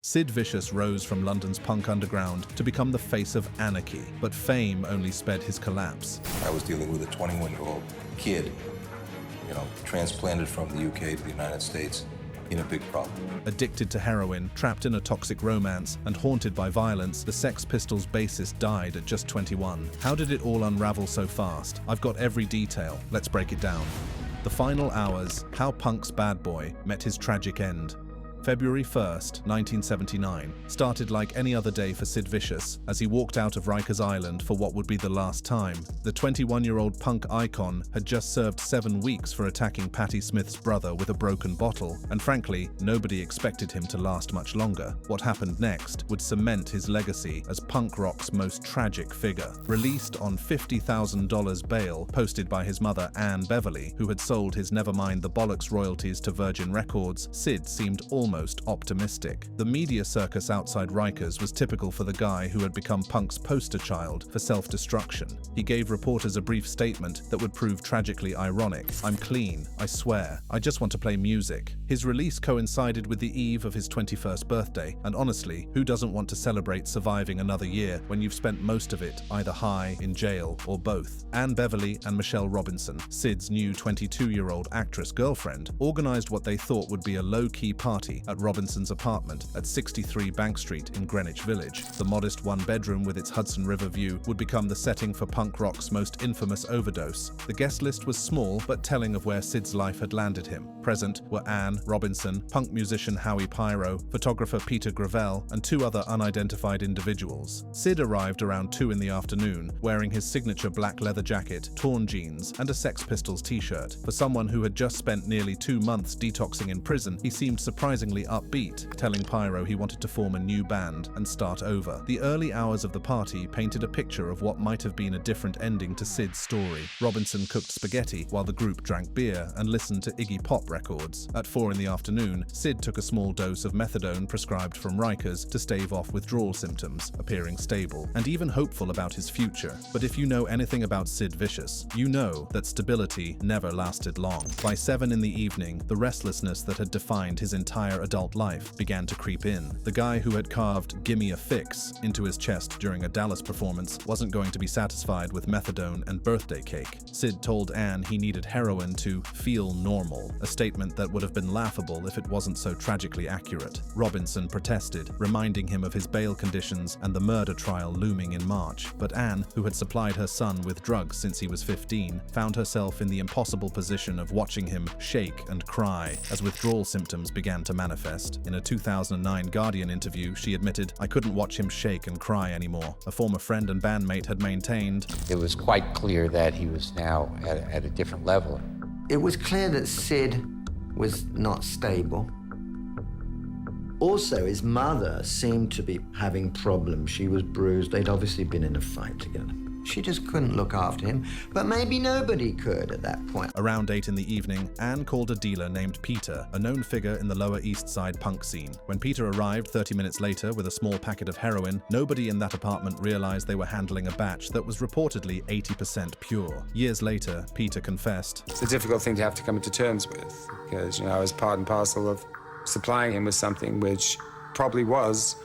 Sid Vicious rose from London's punk underground to become the face of anarchy, but fame only sped his collapse. I was dealing with a 21-year-old kid, transplanted from the UK to the United States in a big problem. Addicted to heroin, trapped in a toxic romance, and haunted by violence, the Sex Pistols bassist died at just 21. How did it all unravel so fast? I've got every detail. Let's break it down. The final hours, how punk's bad boy met his tragic end. February 1st, 1979, started like any other day for Sid Vicious as he walked out of Rikers Island for what would be the last time. The 21-year-old punk icon had just served 7 weeks for attacking Patti Smith's brother with a broken bottle, and frankly, nobody expected him to last much longer. What happened next would cement his legacy as punk rock's most tragic figure. Released on $50,000 bail posted by his mother Anne Beverly, who had sold his Nevermind the Bollocks royalties to Virgin Records, Sid seemed almost optimistic. The media circus outside Rikers was typical for the guy who had become punk's poster child for self-destruction. He gave reporters a brief statement that would prove tragically ironic. "I'm clean, I swear. I just want to play music." His release coincided with the eve of his 21st birthday, and honestly, who doesn't want to celebrate surviving another year when you've spent most of it either high, in jail, or both? Anne Beverly and Michelle Robinson, Sid's new 22-year-old actress girlfriend, organized what they thought would be a low-key party at Robinson's apartment at 63 Bank Street in Greenwich Village. The modest one-bedroom with its Hudson River view would become the setting for punk rock's most infamous overdose. The guest list was small but telling of where Sid's life had landed him. Present were Anne Robinson, punk musician Howie Pyro, photographer Peter Gravel, and 2 other unidentified individuals. Sid arrived around 2 in the afternoon, wearing his signature black leather jacket, torn jeans, and a Sex Pistols t-shirt. For someone who had just spent nearly 2 months detoxing in prison, he seemed surprisingly upbeat, telling Pyro he wanted to form a new band and start over. The early hours of the party painted a picture of what might have been a different ending to Sid's story. Robinson cooked spaghetti while the group drank beer and listened to Iggy Pop records. At 4 in the afternoon, Sid took a small dose of methadone prescribed from Rikers to stave off withdrawal symptoms, appearing stable and even hopeful about his future. But if you know anything about Sid Vicious, you know that stability never lasted long. By 7 in the evening, the restlessness that had defined his entire adult life began to creep in. The guy who had carved "Gimme a Fix" into his chest during a Dallas performance wasn't going to be satisfied with methadone and birthday cake. Sid told Anne he needed heroin to feel normal, a statement that would have been laughable if it wasn't so tragically accurate. Robinson protested, reminding him of his bail conditions and the murder trial looming in March. But Anne, who had supplied her son with drugs since he was 15, found herself in the impossible position of watching him shake and cry as withdrawal symptoms began to manifest. In a 2009 Guardian interview, she admitted, "I couldn't watch him shake and cry anymore." A former friend and bandmate had maintained, "It was quite clear that he was now at a different level." It was clear that Sid was not stable. Also, his mother seemed to be having problems. She was bruised. They'd obviously been in a fight together. She just couldn't look after him, but maybe nobody could at that point. Around 8 in the evening, Anne called a dealer named Peter, a known figure in the Lower East Side punk scene. When Peter arrived 30 minutes later with a small packet of heroin, nobody in that apartment realized they were handling a batch that was reportedly 80% pure. Years later, Peter confessed, "It's a difficult thing to have to come to terms with, because, I was part and parcel of supplying him with something which probably was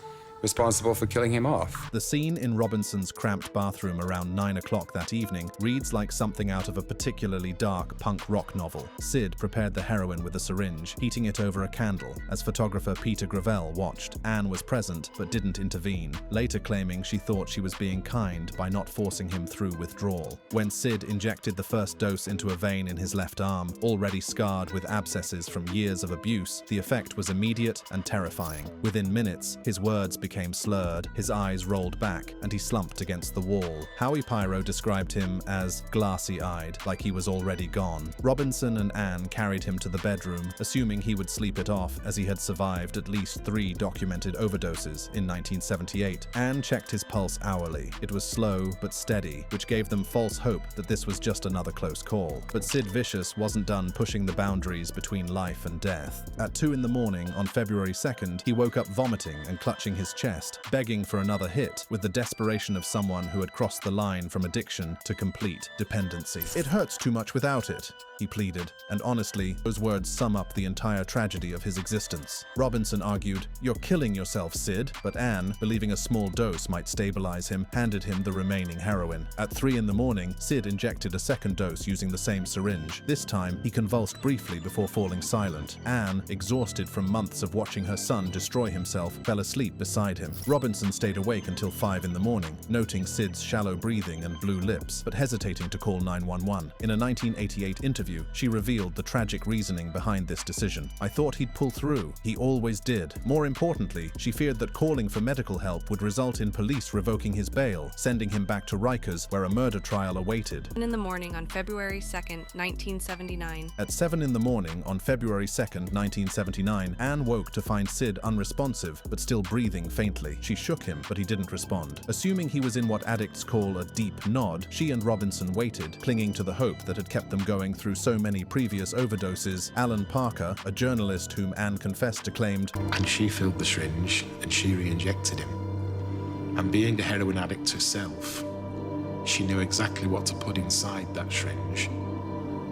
responsible for killing him off." The scene in Robinson's cramped bathroom around 9 o'clock that evening reads like something out of a particularly dark punk rock novel. Sid prepared the heroin with a syringe, heating it over a candle. As photographer Peter Gravel watched, Anne was present but didn't intervene, later claiming she thought she was being kind by not forcing him through withdrawal. When Sid injected the first dose into a vein in his left arm, already scarred with abscesses from years of abuse, the effect was immediate and terrifying. Within minutes, his words became slurred, his eyes rolled back, and he slumped against the wall. Howie Pyro described him as glassy-eyed, like he was already gone. Robinson and Anne carried him to the bedroom, assuming he would sleep it off as he had survived at least 3 documented overdoses in 1978. Anne checked his pulse hourly. It was slow but steady, which gave them false hope that this was just another close call. But Sid Vicious wasn't done pushing the boundaries between life and death. At 2 in the morning on February 2nd, he woke up vomiting and clutching his chest, begging for another hit, with the desperation of someone who had crossed the line from addiction to complete dependency. "It hurts too much without it. he pleaded, and honestly, those words sum up the entire tragedy of his existence. Robinson argued, "You're killing yourself, Sid," but Anne, believing a small dose might stabilize him, handed him the remaining heroin. At 3 in the morning, Sid injected a second dose using the same syringe. This time, he convulsed briefly before falling silent. Anne, exhausted from months of watching her son destroy himself, fell asleep beside him. Robinson stayed awake until 5 in the morning, noting Sid's shallow breathing and blue lips, but hesitating to call 911. In a 1988 interview, she revealed the tragic reasoning behind this decision. "I thought he'd pull through. He always did." More importantly, she feared that calling for medical help would result in police revoking his bail, sending him back to Rikers, where a murder trial awaited. In the morning on February 2nd, 1979. At 7 in the morning on February 2nd, 1979, Anne woke to find Sid unresponsive, but still breathing faintly. She shook him, but he didn't respond. Assuming he was in what addicts call a deep nod, she and Robinson waited, clinging to the hope that had kept them going through so many previous overdoses. Alan Parker, a journalist whom Anne confessed to, claimed, "And she filled the syringe and she re-injected him. And being a heroin addict herself, she knew exactly what to put inside that syringe.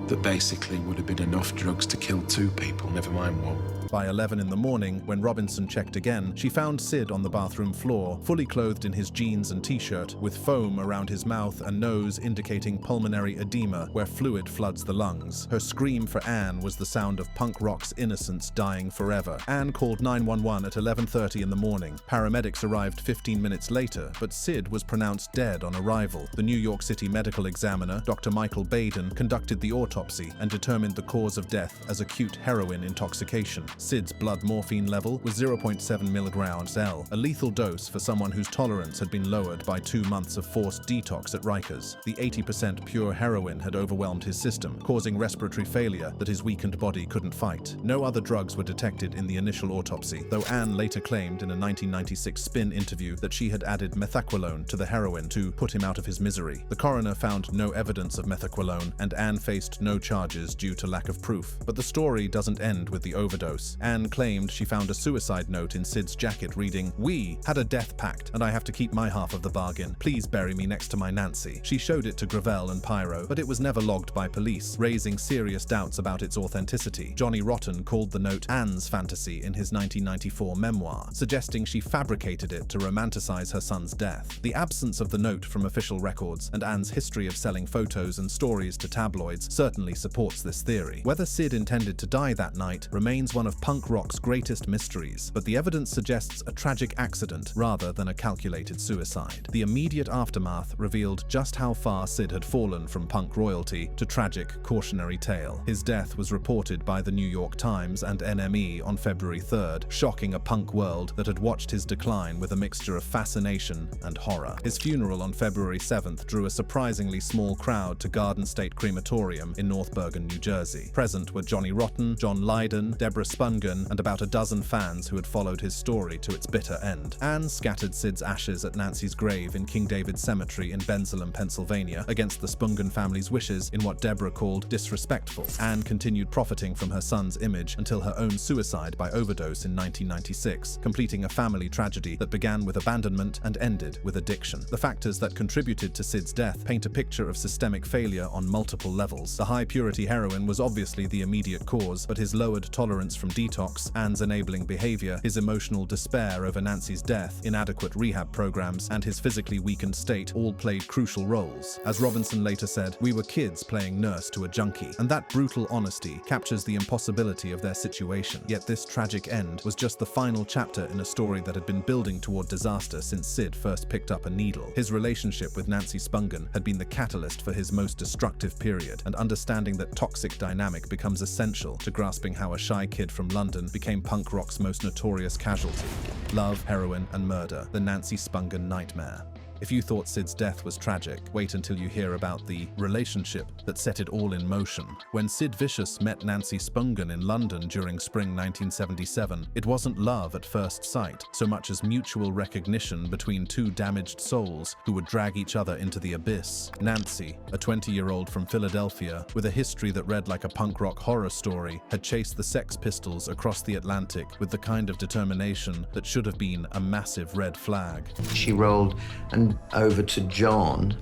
That basically would have been enough drugs to kill 2 people, never mind 1. By 11 in the morning, when Robinson checked again, she found Sid on the bathroom floor, fully clothed in his jeans and t-shirt, with foam around his mouth and nose indicating pulmonary edema where fluid floods the lungs. Her scream for Anne was the sound of punk rock's innocence dying forever. Anne called 911 at 11:30 in the morning. Paramedics arrived 15 minutes later, but Sid was pronounced dead on arrival. The New York City medical examiner, Dr. Michael Baden, conducted the autopsy and determined the cause of death as acute heroin intoxication. Sid's blood morphine level was 0.7 milligrams L, a lethal dose for someone whose tolerance had been lowered by 2 months of forced detox at Rikers. The 80% pure heroin had overwhelmed his system, causing respiratory failure that his weakened body couldn't fight. No other drugs were detected in the initial autopsy, though Anne later claimed in a 1996 Spin interview that she had added methaqualone to the heroin to put him out of his misery. The coroner found no evidence of methaqualone, and Anne faced no charges due to lack of proof. But the story doesn't end with the overdose. Anne claimed she found a suicide note in Sid's jacket reading, "We had a death pact, and I have to keep my half of the bargain. Please bury me next to my Nancy." She showed it to Gravel and Pyro, but it was never logged by police, raising serious doubts about its authenticity. Johnny Rotten called the note Anne's fantasy in his 1994 memoir, suggesting she fabricated it to romanticize her son's death. The absence of the note from official records and Anne's history of selling photos and stories to tabloids certainly supports this theory. Whether Sid intended to die that night remains one of punk rock's greatest mysteries, but the evidence suggests a tragic accident rather than a calculated suicide. The immediate aftermath revealed just how far Sid had fallen from punk royalty to tragic cautionary tale. His death was reported by the New York Times and NME on February 3rd, shocking a punk world that had watched his decline with a mixture of fascination and horror. His funeral on February 7th drew a surprisingly small crowd to Garden State Crematorium in North Bergen, New Jersey. Present were Johnny Rotten, John Lydon, Deborah Spungen, and about a dozen fans who had followed his story to its bitter end. Anne scattered Sid's ashes at Nancy's grave in King David Cemetery in Bensalem, Pennsylvania, against the Spungen family's wishes in what Deborah called disrespectful. Anne continued profiting from her son's image until her own suicide by overdose in 1996, completing a family tragedy that began with abandonment and ended with addiction. The factors that contributed to Sid's death paint a picture of systemic failure on multiple levels. The high-purity heroin was obviously the immediate cause, but his lowered tolerance from detox, Anne's enabling behavior, his emotional despair over Nancy's death, inadequate rehab programs, and his physically weakened state all played crucial roles. As Robinson later said, "We were kids playing nurse to a junkie," and that brutal honesty captures the impossibility of their situation. Yet this tragic end was just the final chapter in a story that had been building toward disaster since Sid first picked up a needle. His relationship with Nancy Spungen had been the catalyst for his most destructive period, and understanding that toxic dynamic becomes essential to grasping how a shy kid from London became punk rock's most notorious casualty. Love, heroin, and murder. The Nancy Spungen nightmare. If you thought Sid's death was tragic, wait until you hear about the relationship that set it all in motion. When Sid Vicious met Nancy Spungen in London during spring 1977, it wasn't love at first sight, so much as mutual recognition between two damaged souls who would drag each other into the abyss. Nancy, a 20-year-old from Philadelphia with a history that read like a punk rock horror story, had chased the Sex Pistols across the Atlantic with the kind of determination that should have been a massive red flag. She rolled and over to John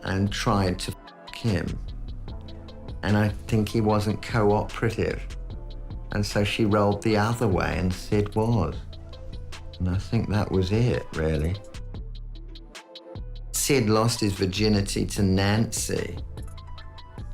and tried to f*** him. And I think he wasn't cooperative. And so she rolled the other way, and Sid was. And I think that was it, really. Sid lost his virginity to Nancy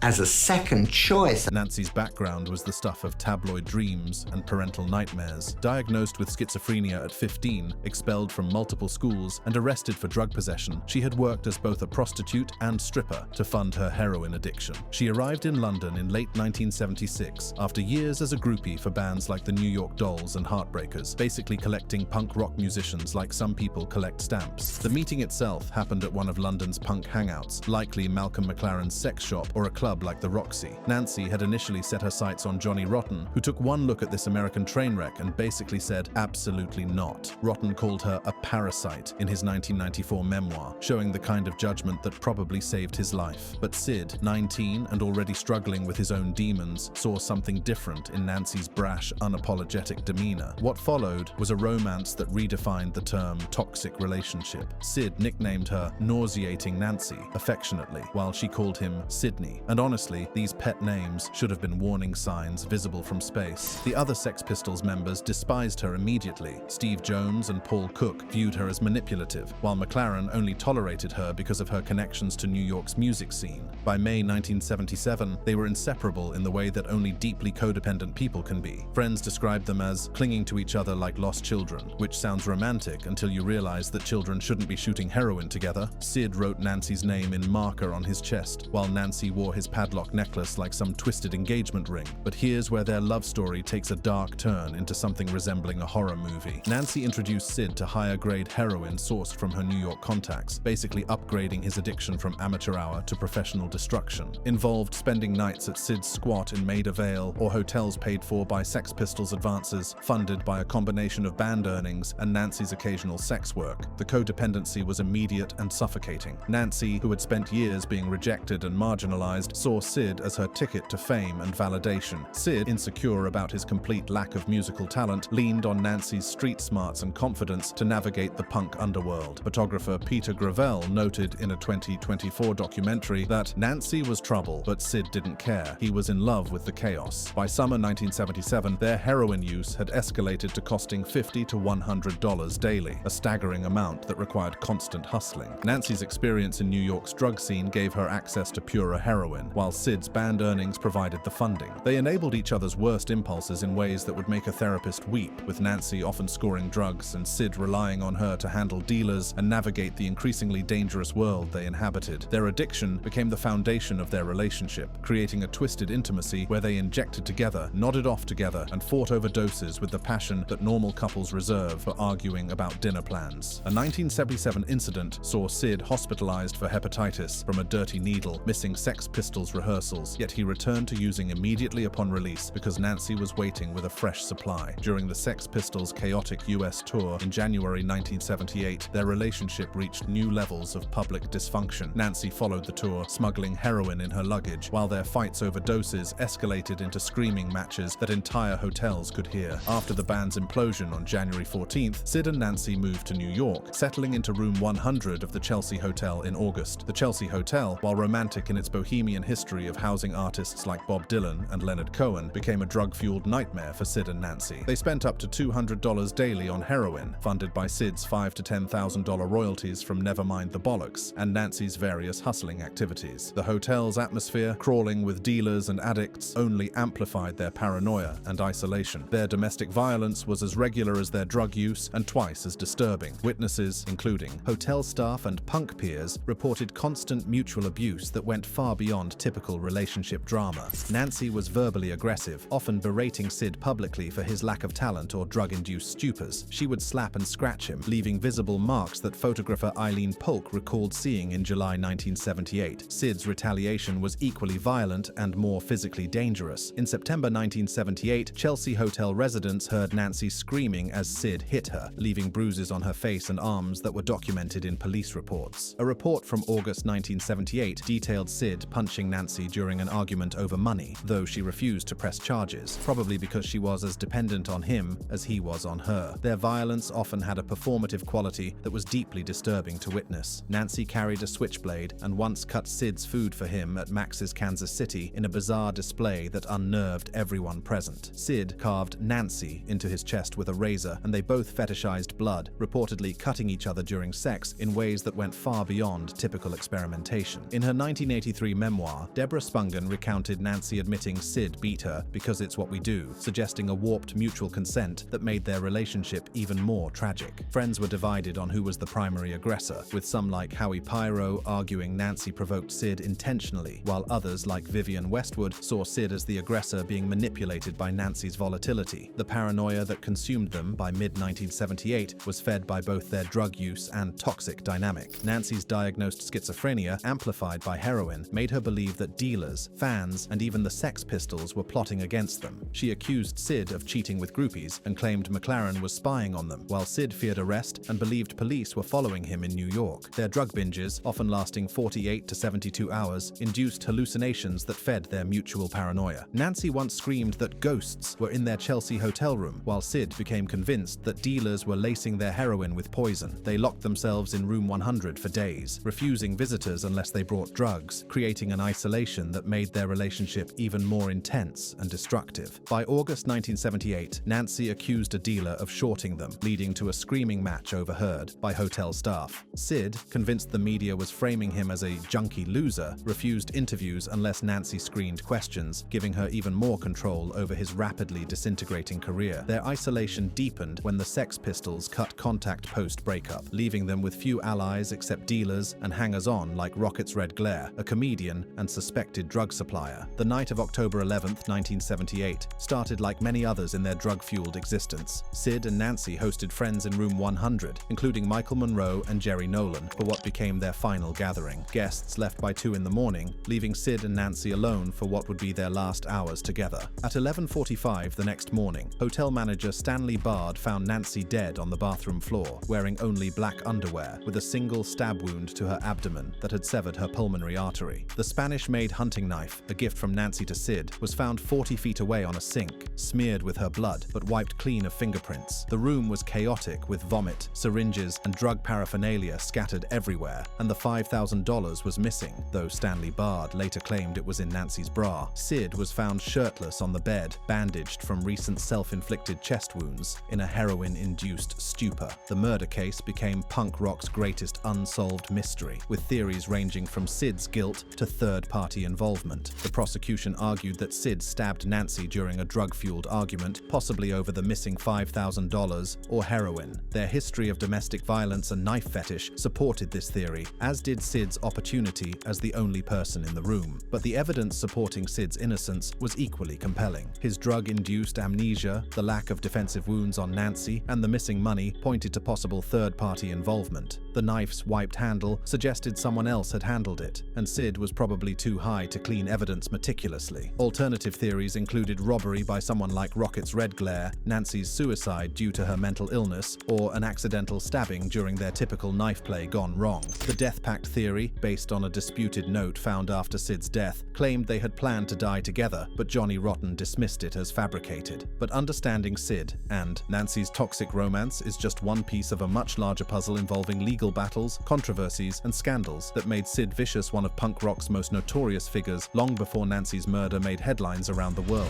as a second choice. Nancy's background was the stuff of tabloid dreams and parental nightmares. Diagnosed with schizophrenia at 15, expelled from multiple schools, and arrested for drug possession, she had worked as both a prostitute and stripper to fund her heroin addiction. She arrived in London in late 1976 after years as a groupie for bands like the New York Dolls and Heartbreakers, basically collecting punk rock musicians like some people collect stamps. The meeting itself happened at one of London's punk hangouts, likely Malcolm McLaren's sex shop or a club like the Roxy. Nancy had initially set her sights on Johnny Rotten, who took one look at this American train wreck and basically said, absolutely not. Rotten called her a parasite in his 1994 memoir, showing the kind of judgment that probably saved his life. But Sid, 19 and already struggling with his own demons, saw something different in Nancy's brash, unapologetic demeanor. What followed was a romance that redefined the term toxic relationship. Sid nicknamed her Nauseating Nancy, affectionately, while she called him Sydney. And honestly, these pet names should have been warning signs visible from space. The other Sex Pistols members despised her immediately. Steve Jones and Paul Cook viewed her as manipulative, while McLaren only tolerated her because of her connections to New York's music scene. By May 1977, they were inseparable in the way that only deeply codependent people can be. Friends described them as clinging to each other like lost children, which sounds romantic until you realize that children shouldn't be shooting heroin together. Sid wrote Nancy's name in marker on his chest, while Nancy wore his padlock necklace like some twisted engagement ring. But here's where their love story takes a dark turn into something resembling a horror movie. Nancy introduced Sid to higher-grade heroin sourced from her New York contacts, basically upgrading his addiction from amateur hour to professional destruction. Involved spending nights at Sid's squat in Maida Vale or hotels paid for by Sex Pistols advances, funded by a combination of band earnings and Nancy's occasional sex work. The codependency was immediate and suffocating. Nancy, who had spent years being rejected and marginalized, saw Sid as her ticket to fame and validation. Sid, insecure about his complete lack of musical talent, leaned on Nancy's street smarts and confidence to navigate the punk underworld. Photographer Peter Gravel noted in a 2024 documentary that Nancy was trouble, but Sid didn't care. He was in love with the chaos. By summer 1977, their heroin use had escalated to costing $50 to $100 daily, a staggering amount that required constant hustling. Nancy's experience in New York's drug scene gave her access to purer heroin, while Sid's band earnings provided the funding. They enabled each other's worst impulses in ways that would make a therapist weep, with Nancy often scoring drugs and Sid relying on her to handle dealers and navigate the increasingly dangerous world they inhabited. Their addiction became the foundation of their relationship, creating a twisted intimacy where they injected together, nodded off together, and fought over doses with the passion that normal couples reserve for arguing about dinner plans. A 1977 incident saw Sid hospitalized for hepatitis from a dirty needle, missing Sex Pistols rehearsals, yet he returned to using immediately upon release because Nancy was waiting with a fresh supply. During the Sex Pistols' chaotic US tour in January 1978, their relationship reached new levels of public dysfunction. Nancy followed the tour, smuggling heroin in her luggage, while their fights over doses escalated into screaming matches that entire hotels could hear. After the band's implosion on January 14th, Sid and Nancy moved to New York, settling into room 100 of the Chelsea Hotel in August. The Chelsea Hotel, while romantic in its bohemian history of housing artists like Bob Dylan and Leonard Cohen, became a drug-fueled nightmare for Sid and Nancy. They spent up to $200 daily on heroin, funded by Sid's $5,000 to $10,000 royalties from Nevermind the Bollocks and Nancy's various hustling activities. The hotel's atmosphere, crawling with dealers and addicts, only amplified their paranoia and isolation. Their domestic violence was as regular as their drug use and twice as disturbing. Witnesses, including hotel staff and punk peers, reported constant mutual abuse that went far beyond typical relationship drama. Nancy was verbally aggressive, often berating Sid publicly for his lack of talent or drug-induced stupors. She would slap and scratch him, leaving visible marks that photographer Eileen Polk recalled seeing in July 1978. Sid's retaliation was equally violent and more physically dangerous. In September 1978, Chelsea Hotel residents heard Nancy screaming as Sid hit her, leaving bruises on her face and arms that were documented in police reports. A report from August 1978 detailed Sid punching assaulting Nancy during an argument over money, though she refused to press charges, probably because she was as dependent on him as he was on her. Their violence often had a performative quality that was deeply disturbing to witness. Nancy carried a switchblade and once cut Sid's food for him at Max's Kansas City in a bizarre display that unnerved everyone present. Sid carved Nancy into his chest with a razor, and they both fetishized blood, reportedly cutting each other during sex in ways that went far beyond typical experimentation. In her 1983 memoir, Deborah Spungen recounted Nancy admitting Sid beat her because it's what we do, suggesting a warped mutual consent that made their relationship even more tragic. Friends were divided on who was the primary aggressor, with some like Howie Pyro arguing Nancy provoked Sid intentionally, while others like Vivienne Westwood saw Sid as the aggressor being manipulated by Nancy's volatility. The paranoia that consumed them by mid-1978 was fed by both their drug use and toxic dynamic. Nancy's diagnosed schizophrenia, amplified by heroin, made her believe that dealers, fans, and even the Sex Pistols were plotting against them. She accused Sid of cheating with groupies and claimed McLaren was spying on them, while Sid feared arrest and believed police were following him in New York. Their drug binges, often lasting 48 to 72 hours, induced hallucinations that fed their mutual paranoia. Nancy once screamed that ghosts were in their Chelsea hotel room, while Sid became convinced that dealers were lacing their heroin with poison. They locked themselves in room 100 for days, refusing visitors unless they brought drugs, creating an isolation that made their relationship even more intense and destructive. By August 1978, Nancy accused a dealer of shorting them, leading to a screaming match overheard by hotel staff. Sid, convinced the media was framing him as a junkie loser, refused interviews unless Nancy screened questions, giving her even more control over his rapidly disintegrating career. Their isolation deepened when the Sex Pistols cut contact post-breakup, leaving them with few allies except dealers and hangers-on like Rocket's Red Glare, a comedian and suspected drug supplier. The night of October 11, 1978, started like many others in their drug-fueled existence. Sid and Nancy hosted friends in room 100, including Michael Monroe and Jerry Nolan, for what became their final gathering. Guests left by 2 in the morning, leaving Sid and Nancy alone for what would be their last hours together. At 11:45 the next morning, hotel manager Stanley Bard found Nancy dead on the bathroom floor, wearing only black underwear, with a single stab wound to her abdomen that had severed her pulmonary artery. The Spanish-made hunting knife, a gift from Nancy to Sid, was found 40 feet away on a sink, smeared with her blood, but wiped clean of fingerprints. The room was chaotic, with vomit, syringes, and drug paraphernalia scattered everywhere, and the $5,000 was missing, though Stanley Bard later claimed it was in Nancy's bra. Sid was found shirtless on the bed, bandaged from recent self-inflicted chest wounds, in a heroin-induced stupor. The murder case became punk rock's greatest unsolved mystery, with theories ranging from Sid's guilt to third-party involvement. The prosecution argued that Sid stabbed Nancy during a drug-fueled argument, possibly over the missing $5,000 or heroin. Their history of domestic violence and knife fetish supported this theory, as did Sid's opportunity as the only person in the room. But the evidence supporting Sid's innocence was equally compelling. His drug-induced amnesia, the lack of defensive wounds on Nancy, and the missing money pointed to possible third-party involvement. The knife's wiped handle suggested someone else had handled it, and Sid was probably too high to clean evidence meticulously. Alternative theories included robbery by someone like Rocket's Red Glare, Nancy's suicide due to her mental illness, or an accidental stabbing during their typical knife play gone wrong. The Death Pact theory, based on a disputed note found after Sid's death, claimed they had planned to die together, but Johnny Rotten dismissed it as fabricated. But understanding Sid and Nancy's toxic romance is just one piece of a much larger puzzle involving legal battles, controversies, and scandals that made Sid Vicious one of punk rock's most notorious figures long before Nancy's murder made headlines around the world.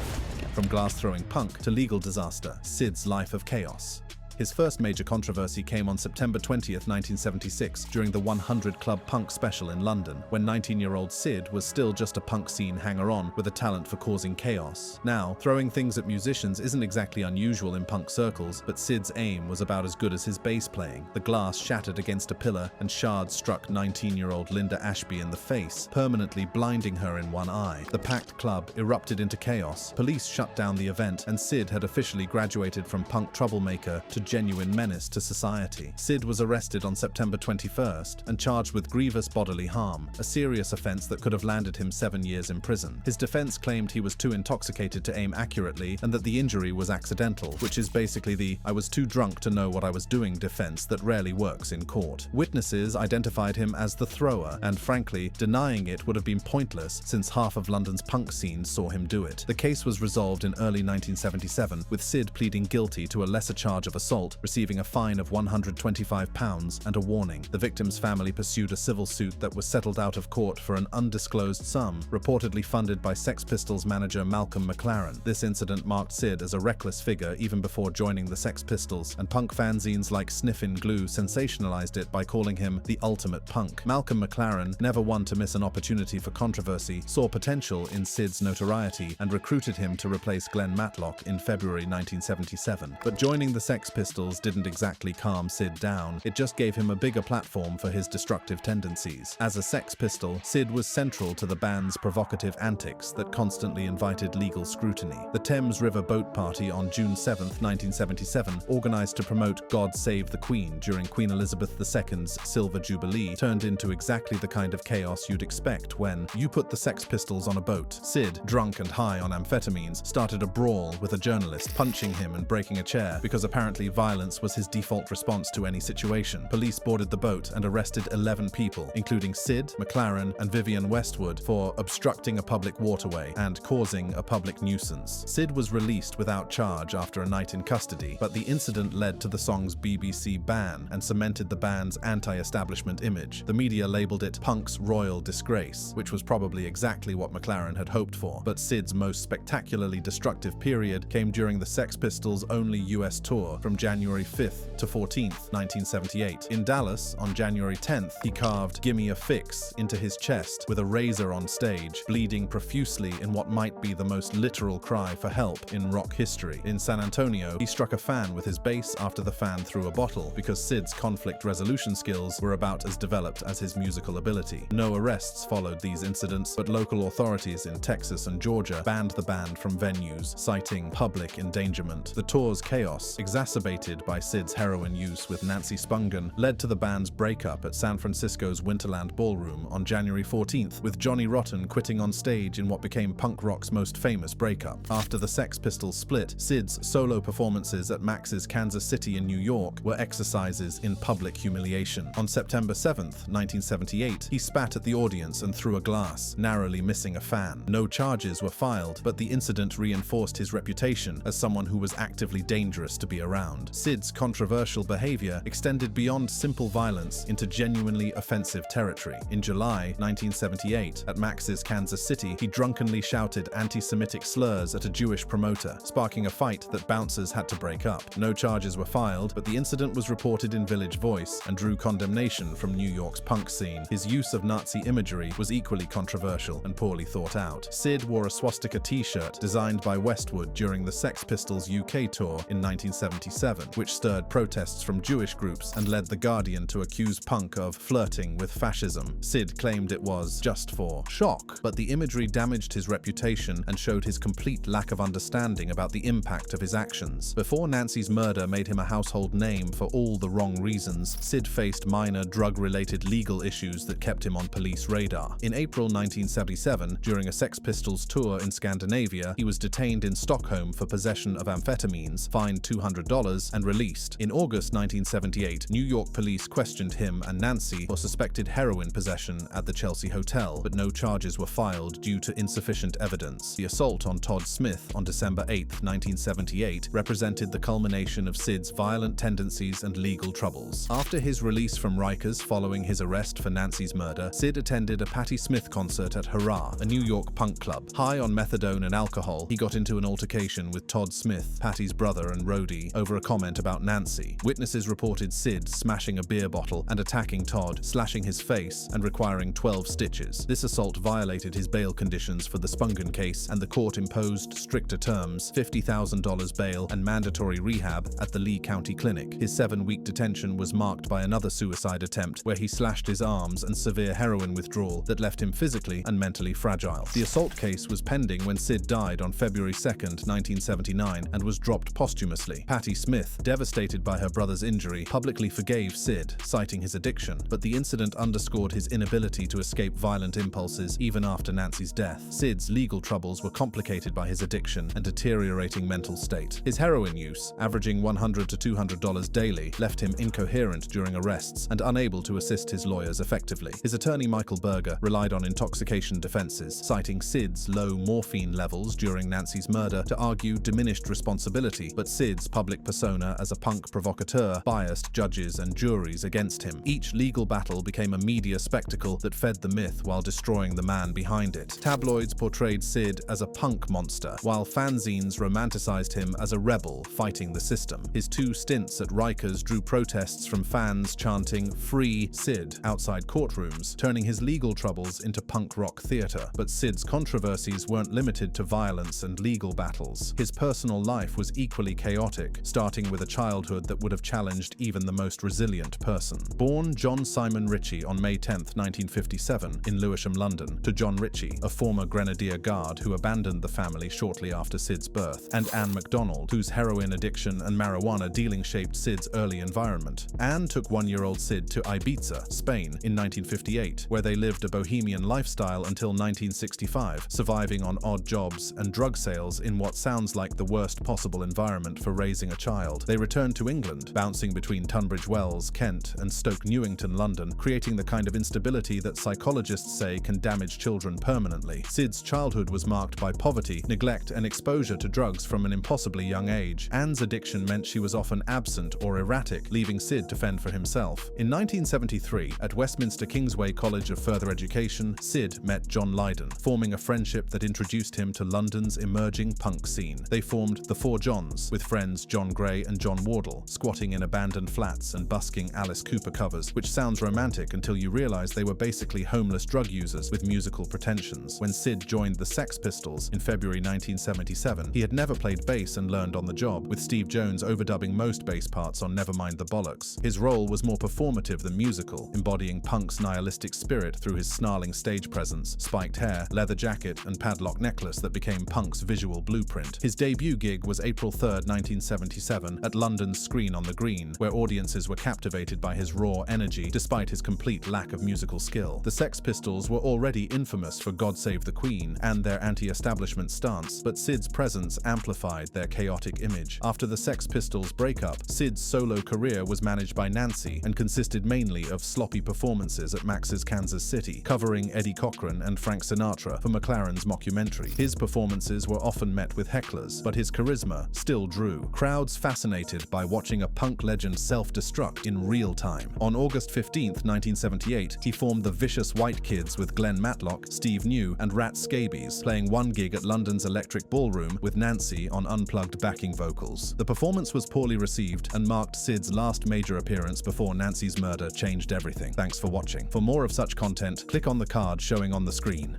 From glass-throwing punk to legal disaster, Sid's life of chaos. His first major controversy came on September 20th, 1976, during the 100 Club Punk special in London, when 19-year-old Sid was still just a punk scene hanger-on with a talent for causing chaos. Now, throwing things at musicians isn't exactly unusual in punk circles, but Sid's aim was about as good as his bass playing. The glass shattered against a pillar, and shards struck 19-year-old Linda Ashby in the face, permanently blinding her in one eye. The packed club erupted into chaos. Police shut down the event, and Sid had officially graduated from punk troublemaker to genuine menace to society. Sid was arrested on September 21st and charged with grievous bodily harm, a serious offense that could have landed him 7 years in prison. His defense claimed he was too intoxicated to aim accurately and that the injury was accidental, which is basically the "I was too drunk to know what I was doing" defense that rarely works in court. Witnesses identified him as the thrower, and frankly, denying it would have been pointless since half of London's punk scene saw him do it. The case was resolved in early 1977, with Sid pleading guilty to a lesser charge of assault, receiving a fine of £125 and a warning. The victim's family pursued a civil suit that was settled out of court for an undisclosed sum, reportedly funded by Sex Pistols manager Malcolm McLaren. This incident marked Sid as a reckless figure even before joining the Sex Pistols, and punk fanzines like Sniffin' Glue sensationalized it by calling him the ultimate punk. Malcolm McLaren, never one to miss an opportunity for controversy, saw potential in Sid's notoriety and recruited him to replace Glenn Matlock in February 1977. But joining the Sex Pistols didn't exactly calm Sid down, it just gave him a bigger platform for his destructive tendencies. As a Sex Pistol, Sid was central to the band's provocative antics that constantly invited legal scrutiny. The Thames River Boat Party on June 7, 1977, organized to promote God Save the Queen during Queen Elizabeth II's Silver Jubilee, turned into exactly the kind of chaos you'd expect when you put the Sex Pistols on a boat. Sid, drunk and high on amphetamines, started a brawl with a journalist, punching him and breaking a chair because apparently violence was his default response to any situation. Police boarded the boat and arrested 11 people, including Sid, McLaren, and Vivienne Westwood, for obstructing a public waterway and causing a public nuisance. Sid was released without charge after a night in custody, but the incident led to the song's BBC ban and cemented the band's anti-establishment image. The media labeled it punk's royal disgrace, which was probably exactly what McLaren had hoped for. But Sid's most spectacularly destructive period came during the Sex Pistols' only US tour from January 5th to 14th, 1978. In Dallas, on January 10th, he carved "Gimme a Fix" into his chest with a razor on stage, bleeding profusely in what might be the most literal cry for help in rock history. In San Antonio, he struck a fan with his bass after the fan threw a bottle, because Sid's conflict resolution skills were about as developed as his musical ability. No arrests followed these incidents, but local authorities in Texas and Georgia banned the band from venues, citing public endangerment. The tour's chaos, exacerbated by Sid's heroin use with Nancy Spungen, led to the band's breakup at San Francisco's Winterland Ballroom on January 14th, with Johnny Rotten quitting on stage in what became punk rock's most famous breakup. After the Sex Pistols split, Sid's solo performances at Max's Kansas City in New York were exercises in public humiliation. On September 7th, 1978, he spat at the audience and threw a glass, narrowly missing a fan. No charges were filed, but the incident reinforced his reputation as someone who was actively dangerous to be around. Sid's controversial behavior extended beyond simple violence into genuinely offensive territory. In July 1978, at Max's Kansas City, he drunkenly shouted anti-Semitic slurs at a Jewish promoter, sparking a fight that bouncers had to break up. No charges were filed, but the incident was reported in Village Voice and drew condemnation from New York's punk scene. His use of Nazi imagery was equally controversial and poorly thought out. Sid wore a swastika t-shirt designed by Westwood during the Sex Pistols' UK tour in 1977, which stirred protests from Jewish groups and led The Guardian to accuse punk of flirting with fascism. Sid claimed it was just for shock, but the imagery damaged his reputation and showed his complete lack of understanding about the impact of his actions. Before Nancy's murder made him a household name for all the wrong reasons, Sid faced minor drug-related legal issues that kept him on police radar. In April 1977, during a Sex Pistols tour in Scandinavia, he was detained in Stockholm for possession of amphetamines, fined $200, and released. In August 1978, New York police questioned him and Nancy for suspected heroin possession at the Chelsea Hotel, but no charges were filed due to insufficient evidence. The assault on Todd Smith on December 8, 1978, represented the culmination of Sid's violent tendencies and legal troubles. After his release from Rikers following his arrest for Nancy's murder, Sid attended a Patti Smith concert at Hurrah, a New York punk club. High on methadone and alcohol, he got into an altercation with Todd Smith, Patti's brother and roadie, over a comment about Nancy. Witnesses reported Sid smashing a beer bottle and attacking Todd, slashing his face and requiring 12 stitches. This assault violated his bail conditions for the Spungen case, and the court imposed stricter terms, $50,000 bail and mandatory rehab at the Lee County Clinic. His 7-week detention was marked by another suicide attempt where he slashed his arms and severe heroin withdrawal that left him physically and mentally fragile. The assault case was pending when Sid died on February 2, 1979, and was dropped posthumously. Patti Smith Smith, devastated by her brother's injury, publicly forgave Sid, citing his addiction, but the incident underscored his inability to escape violent impulses even after Nancy's death. Sid's legal troubles were complicated by his addiction and deteriorating mental state. His heroin use, averaging $100 to $200 daily, left him incoherent during arrests and unable to assist his lawyers effectively. His attorney Michael Berger relied on intoxication defenses, citing Sid's low morphine levels during Nancy's murder to argue diminished responsibility, but Sid's public persona as a punk provocateur biased judges and juries against him. Each legal battle became a media spectacle that fed the myth while destroying the man behind it. Tabloids portrayed Sid as a punk monster, while fanzines romanticized him as a rebel fighting the system. His 2 stints at Rikers drew protests from fans chanting "Free Sid" outside courtrooms, turning his legal troubles into punk rock theater. But Sid's controversies weren't limited to violence and legal battles. His personal life was equally chaotic, starting with a childhood that would have challenged even the most resilient person. Born John Simon Ritchie on May 10, 1957, in Lewisham, London, to John Ritchie, a former Grenadier Guard who abandoned the family shortly after Sid's birth, and Anne MacDonald, whose heroin addiction and marijuana dealing shaped Sid's early environment. Anne took 1-year-old Sid to Ibiza, Spain, in 1958, where they lived a bohemian lifestyle until 1965, surviving on odd jobs and drug sales in what sounds like the worst possible environment for raising a child. They returned to England, bouncing between Tunbridge Wells, Kent, and Stoke Newington, London, creating the kind of instability that psychologists say can damage children permanently. Sid's childhood was marked by poverty, neglect, and exposure to drugs from an impossibly young age. Anne's addiction meant she was often absent or erratic, leaving Sid to fend for himself. In 1973, at Westminster Kingsway College of Further Education, Sid met John Lydon, forming a friendship that introduced him to London's emerging punk scene. They formed the Four Johns, with friends John Gray and John Wardle, squatting in abandoned flats and busking Alice Cooper covers, which sounds romantic until you realize they were basically homeless drug users with musical pretensions. When Sid joined the Sex Pistols in February 1977, he had never played bass and learned on the job, with Steve Jones overdubbing most bass parts on Nevermind the Bollocks. His role was more performative than musical, embodying punk's nihilistic spirit through his snarling stage presence, spiked hair, leather jacket, and padlock necklace that became punk's visual blueprint. His debut gig was April 3, 1977, at London's Screen on the Green, where audiences were captivated by his raw energy despite his complete lack of musical skill. The Sex Pistols were already infamous for God Save the Queen and their anti-establishment stance, but Sid's presence amplified their chaotic image. After the Sex Pistols' breakup, Sid's solo career was managed by Nancy and consisted mainly of sloppy performances at Max's Kansas City, covering Eddie Cochran and Frank Sinatra for McLaren's mockumentary. His performances were often met with hecklers, but his charisma still drew crowds fascinated by watching a punk legend self-destruct in real time. On August 15, 1978, he formed the Vicious White Kids with Glenn Matlock, Steve New, and Rat Scabies, playing one gig at London's Electric Ballroom with Nancy on unplugged backing vocals. The performance was poorly received and marked Sid's last major appearance before Nancy's murder changed everything. Thanks for watching. For more of such content, click on the card showing on the screen.